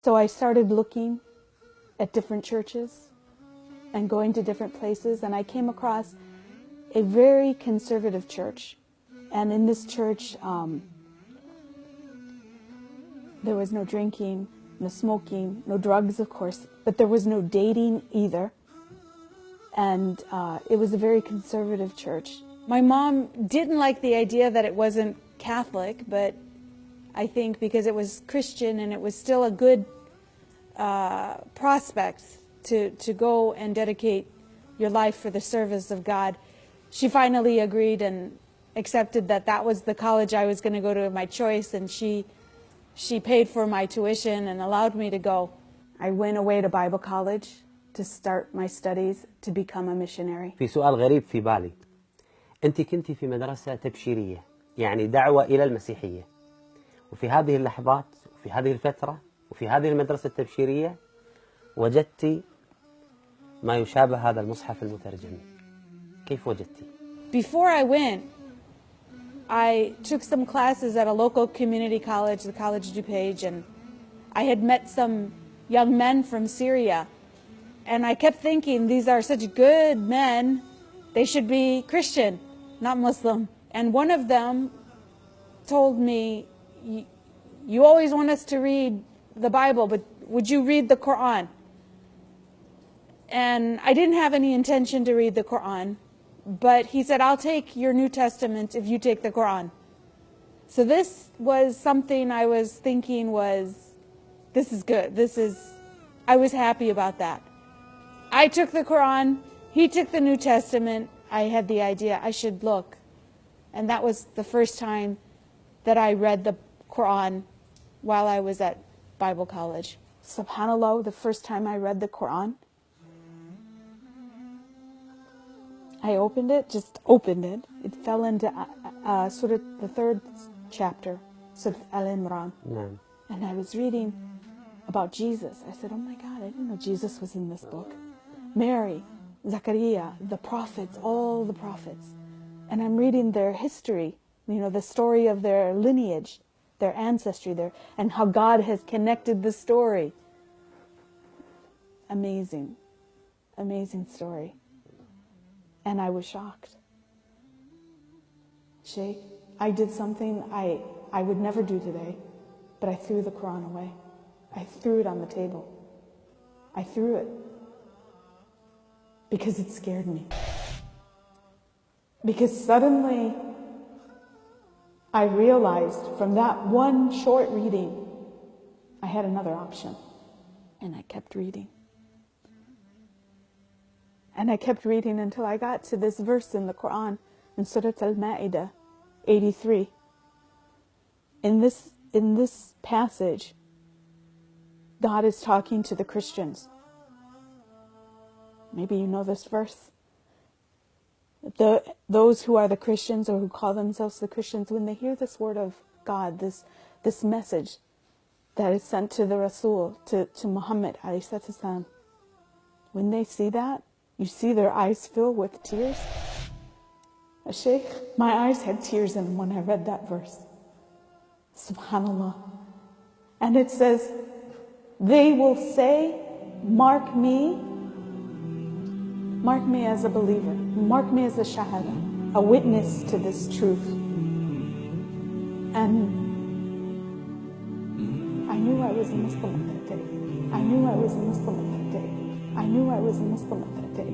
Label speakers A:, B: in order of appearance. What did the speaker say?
A: So I started looking at different churches and going to different places, and I came across a very conservative church. And in this church, there was no drinking, no smoking, no drugs, of course, but there was no dating either. And it was a very conservative church. My mom didn't like the idea that it wasn't Catholic, but I think because it was Christian and it was still a good prospect to go and dedicate your life for the service of God, she finally agreed and accepted that that was the college I was going to go to, my choice, and she paid for my tuition and allowed me to go. I went away to Bible college to start my studies to become a missionary.
B: في سؤال غريب في بالي. أنت كنتي في مدرسة تبشيرية، يعني دعوة إلى المسيحية. وفي هذه اللحظات وفي هذه الفترة وفي هذه المدرسة التبشيرية وجدتي ما يشابه هذا المصحف المترجم. كيف وجدتي؟
A: Before I went, I took some classes at a local community college, the College DuPage, and I had met some young men from Syria. And I kept thinking, these are such good men, they should be Christian, not Muslim. And one of them told me, you always want us to read the Bible, but would you read the Quran? And I didn't have any intention to read the Quran, but he said, I'll take your New Testament if you take the Quran. So this was something I was thinking this is good. I was happy about that. I took the Quran, he took the New Testament. I had the idea I should look. And that was the first time that I read the Quran while I was at Bible college. SubhanAllah, the first time I read the Quran, I opened it, just opened it. It fell into Surah, the 3rd chapter, Surah Al-Imran.
B: نعم.
A: And I was reading about Jesus. I said, oh my God, I didn't know Jesus was in this book. Mary, Zachariah, the prophets, all the prophets. And I'm reading their history, the story of their lineage, their ancestry, and how God has connected the story. Amazing, amazing story. And I was shocked. Sheikh, I did something I would never do today, but I threw the Quran away. I threw it on the table. I threw it because it scared me. Because suddenly I realized from that one short reading, I had another option. And I kept reading. And I kept reading until I got to this verse in the Quran, in Surah Al-Ma'idة 83. In this passage, God is talking to the Christians. Maybe you know this verse. Those who are the Christians or who call themselves the Christians, when they hear this word of God, this message that is sent to the Rasul, to Muhammad ﷺ, when they see that, you see their eyes fill with tears. Sheikh, my eyes had tears in them when I read that verse. SubhanAllah. And it says, they will say, mark me as a believer, mark me as a shahada, a witness to this truth. And I knew I was a Muslim at that day. I knew I was a Muslim at that day. I knew I was a Muslim at that day.